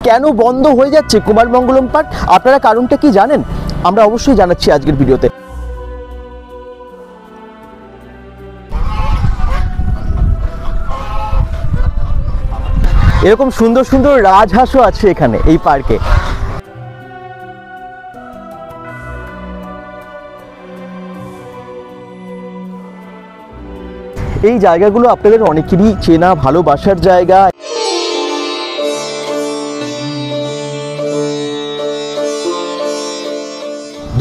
কেন বন্ধ হয়ে যাচ্ছে কুমারমঙ্গলম পার্ক? আপনারা কারণটা কি জানেন? আমরা অবশ্যই জানাচ্ছি আজকের ভিডিওতে। এরকম সুন্দর সুন্দর রাজহাঁসও আছে এখানে এই পার্কে। এই জায়গাগুলো আপনাদের অনেকেরই চেনা ভালোবাসার জায়গা।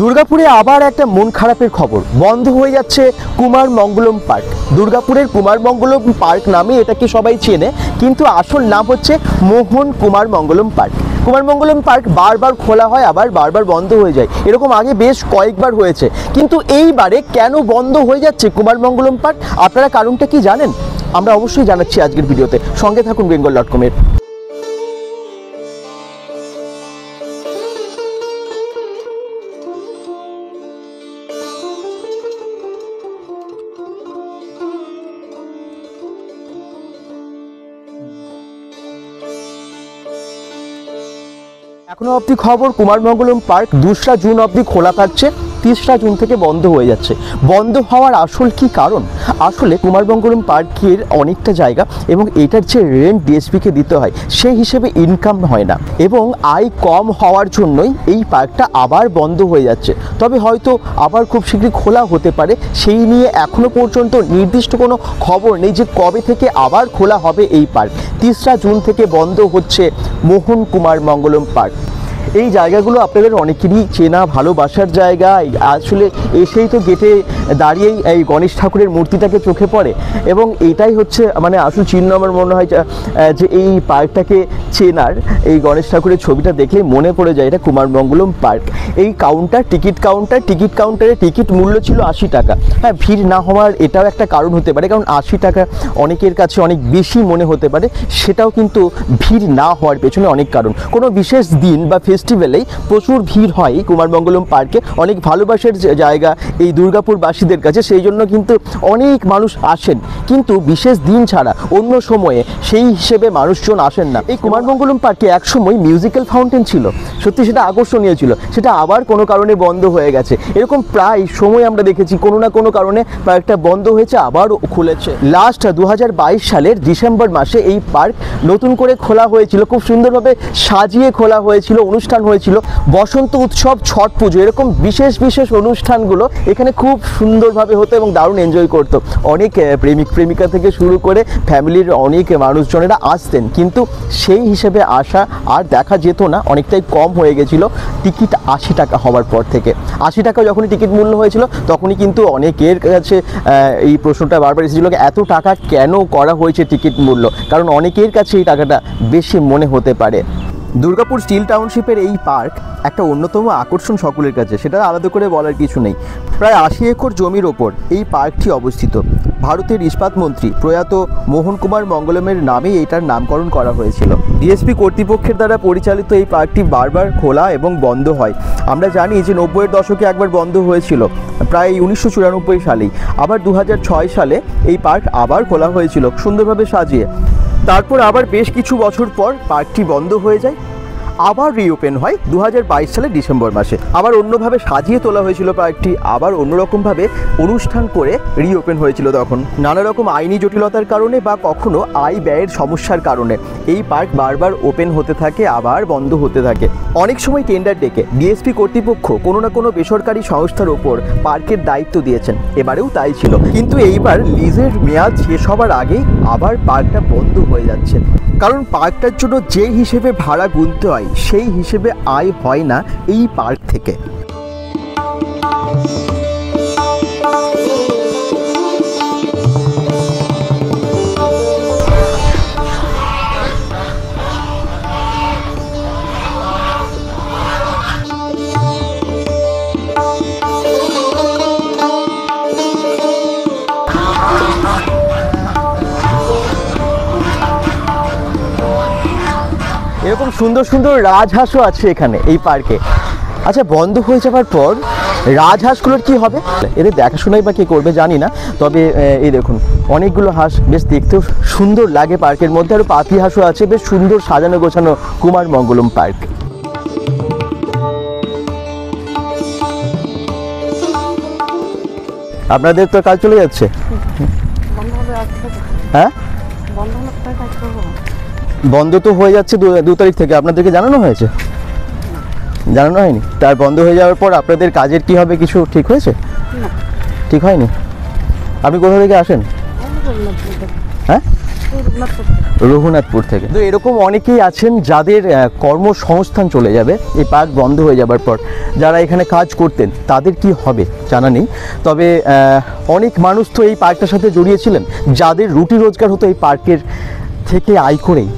দুর্গাপুরে আবার একটা মন খারাপের খবর, বন্ধ হয়ে যাচ্ছে কুমারমঙ্গলম পার্ক। দুর্গাপুরের কুমারমঙ্গলম পার্ক নামে এটাকে সবাই চেনে, কিন্তু আসল নাম হচ্ছে মোহন কুমারমঙ্গলম পার্ক। কুমারমঙ্গলম পার্ক বারবার খোলা হয়, আবার বারবার বন্ধ হয়ে যায়, এরকম আগে বেশ কয়েকবার হয়েছে। কিন্তু এইবারে কেন বন্ধ হয়ে যাচ্ছে কুমারমঙ্গলম পার্ক? আপনারা কারণটা কি জানেন? আমরা অবশ্যই জানাচ্ছি আজকের ভিডিওতে। সঙ্গে থাকুন bengal.com-এর। এখনো অবধি খবর, কুমারমঙ্গলম পার্ক 2রা জুন অবধি খোলা থাকছে, 3রা জুন থেকে বন্ধ হয়ে যাচ্ছে। বন্ধ হওয়ার আসল কি কারণ? আসলে কুমারমঙ্গলম পার্কের অনেকটা জায়গা এবং এটার যে রেন্ট ডিএসপিকে দিতে হয় সেই হিসেবে ইনকাম হয় না, এবং আয় কম হওয়ার জন্যই এই পার্কটা আবার বন্ধ হয়ে যাচ্ছে। তবে হয়তো আবার খুব শীঘ্রই খোলা হতে পারে, সেই নিয়ে এখনো পর্যন্ত নির্দিষ্ট কোনো খবর নেই যে কবে থেকে আবার খোলা হবে এই পার্ক। 3রা জুন থেকে বন্ধ হচ্ছে মোহন কুমারমঙ্গলম পার্ক। এই জায়গাগুলো আপনাদের অনেকেরই চেনা ভালোবাসার জায়গা। আসলে এসেই তো গেটে দাঁড়িয়েই এই গণেশ ঠাকুরের মূর্তিটাকে চোখে পড়ে, এবং এটাই হচ্ছে মানে আসল চিহ্ন আমার মনে হয় যে এই পার্কটাকে চেনার। এই গণেশ ঠাকুরের ছবিটা দেখলেই মনে পড়ে যায় এটা কুমারমঙ্গলম পার্ক। এই টিকিট কাউন্টারে টিকিট মূল্য ছিল 80 টাকা। হ্যাঁ, ভিড় না হওয়ার এটাও একটা কারণ হতে পারে, কারণ 80 টাকা অনেকের কাছে অনেক বেশি মনে হতে পারে। সেটাও কিন্তু ভিড় না হওয়ার পেছনে অনেক কারণ। কোনো বিশেষ দিন বা ফেস্টিভ্যালেই প্রচুর ভিড় হয় কুমারমঙ্গলম পার্কে, অনেক ভালোবাসার জায়গা এই দুর্গাপুরবাসীদের কাছে, সেই জন্য কিন্তু অনেক মানুষ আসেন। কিন্তু বিশেষ দিন ছাড়া অন্য সময়ে সেই হিসেবে মানুষজন আসেন না। এই কুমারমঙ্গলম পার্কে একসময় মিউজিক্যাল ফাউন্টেন ছিল, সত্যি সেটা আকর্ষণীয় ছিল, সেটা আবার কোনো কারণে বন্ধ হয়ে গেছে। এরকম প্রায় সময় আমরা দেখেছি কোনো না কোনো কারণে পার্কটা বন্ধ হয়েছে আবার খুলেছে। লাস্ট 2022 সালের ডিসেম্বর মাসে এই পার্ক নতুন করে খোলা হয়েছিল, খুব সুন্দরভাবে সাজিয়ে খোলা হয়েছিল, অনুষ্ঠান হয়েছিল, বসন্ত উৎসব, ছট পুজো, এরকম বিশেষ বিশেষ অনুষ্ঠানগুলো এখানে খুব সুন্দরভাবে হতো এবং দারুণ এনজয় করতো। অনেক প্রেমিক প্রেমিকা থেকে শুরু করে ফ্যামিলির অনেক মানুষজনেরা আসতেন, কিন্তু সেই হিসেবে আসা আর দেখা যেত না, অনেকটাই কম হয়ে গেছিল টিকিট 80 টাকা হওয়ার পর থেকে। 80 টাকা যখনই টিকিট মূল্য হয়েছিল তখনই কিন্তু অনেকের কাছে এই প্রশ্নটা বারবার এসেছিল, এত টাকা কেন করা হয়েছে টিকিট মূল্য? কারণ অনেকের কাছে এই টাকাটা বেশি মনে হতে পারে। দুর্গাপুর স্টিল টাউনশিপের এই পার্ক একটা অন্যতম আকর্ষণ সকলের কাছে, সেটা আলাদা করে বলার কিছু নেই। প্রায় 80 একর জমির ওপর এই পার্কটি অবস্থিত। ভারতের ইস্পাত মন্ত্রী প্রয়াত মোহন কুমার মঙ্গলমের নামেই এটার নামকরণ করা হয়েছিল। ডিএসপি কর্তৃপক্ষের দ্বারা পরিচালিত এই পার্কটি বারবার খোলা এবং বন্ধ হয়। আমরা জানি যে 90-এর দশকে একবার বন্ধ হয়েছিল, প্রায় 1994 সালেই। আবার 2006 সালে এই পার্ক আবার খোলা হয়েছিল সুন্দরভাবে সাজিয়ে। তারপর আবার বেশ কিছু বছর পর পার্কটি বন্ধ হয়ে যায়, আবার রিওপেন হয় 2022 সালের ডিসেম্বর মাসে। আবার অন্যভাবে সাজিয়ে তোলা হয়েছিল পার্কটি, আবার অন্যরকমভাবে অনুষ্ঠান করে রিওপেন হয়েছিল। তখন নানা রকম আইনি জটিলতার কারণে বা কখনো আয় ব্যয়ের সমস্যার কারণে এই পার্ক বারবার ওপেন হতে থাকে, আবার বন্ধ হতে থাকে। অনেক সময় টেন্ডার ডেকে ডিএসপি কর্তৃপক্ষ কোনো না কোনো বেসরকারি সংস্থার ওপর পার্কের দায়িত্ব দিয়েছেন, এবারেও তাই ছিল। কিন্তু এইবার লিজের মেয়াদ শেষ হবার আগেই আবার পার্কটা বন্ধ হয়ে যাচ্ছে, কারণ পার্কটার জন্য যে হিসেবে ভাড়া গুনতে হয় সেই হিসেবে আয় হয় না এই পার্ক থেকে। এরকম সুন্দর সুন্দর রাজহাঁসও আছে এখানে এই পার্কে। আচ্ছা, বন্ধ হয়ে যাওয়ার পর রাজহাঁসগুলোর কি হবে, এদের দেখাশোনাই বা কে করবে জানি না। তবে এই দেখুন অনেকগুলো হাঁস, বেশ দেখতেও সুন্দর লাগে পার্কের মধ্যে। আরও পাতি হাঁসও আছে, বেশ সুন্দর সাজানো গোছানো কুমার মঙ্গলম পার্ক। আপনাদের তো কাজ চলে যাচ্ছে, হ্যাঁ বন্ধ তো হয়ে যাচ্ছে 2 তারিখ থেকে। আপনাদেরকে জানানো হয়েছে? জানানো হয়নি। তার বন্ধ হয়ে যাওয়ার পর আপনাদের কাজের কি হবে, কিছু ঠিক হয়েছে? ঠিক হয়নি। আপনি কোথা থেকে আসেন? হ্যাঁ, রঘুনাথপুর থেকে। তো এরকম অনেকেই আছেন যাদের কর্মসংস্থান চলে যাবে এই পার্ক বন্ধ হয়ে যাবার পর। যারা এখানে কাজ করতেন তাদের কি হবে জানা নেই। তবে অনেক মানুষ তো এই পার্কটার সাথে জড়িয়েছিলেন, যাদের রুটি রোজগার হতো এই পার্কের থেকে আয় করেই।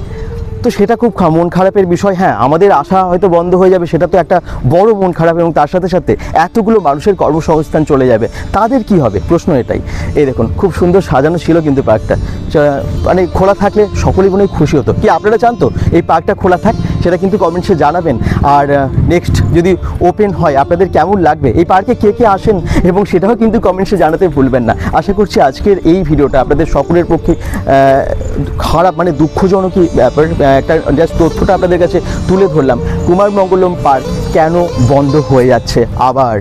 তো সেটা খুব মন খারাপের বিষয়। হ্যাঁ, আমাদের আশা হয়তো বন্ধ হয়ে যাবে, সেটা তো একটা বড় মন খারাপ, এবং তার সাথে সাথে এতগুলো মানুষের কর্মসংস্থান চলে যাবে, তাদের কি হবে, প্রশ্ন এটাই। এই দেখুন খুব সুন্দর সাজানো ছিল কিন্তু পার্কটা, মানে খোলা থাকলে সকলেই মনে হয় খুশি হতো। কি আপনারা চান তো এই পার্কটা খোলা থাক? সেটা কিন্তু কমেন্টসে জানাবেন। আর নেক্সট যদি ওপেন হয় আপনাদের কেমন লাগবে, এই পার্কে কে কে আসেন, এবং সেটাও কিন্তু কমেন্টসে জানাতে ভুলবেন না। আশা করছি আজকের এই ভিডিওটা আপনাদের সকলের পক্ষে খারাপ, মানে দুঃখজনকই ব্যাপার, একটা জাস্ট তথ্যটা আপনাদের কাছে তুলে ধরলাম। কুমার মঙ্গলম পার্ক কেন বন্ধ হয়ে যাচ্ছে আবার।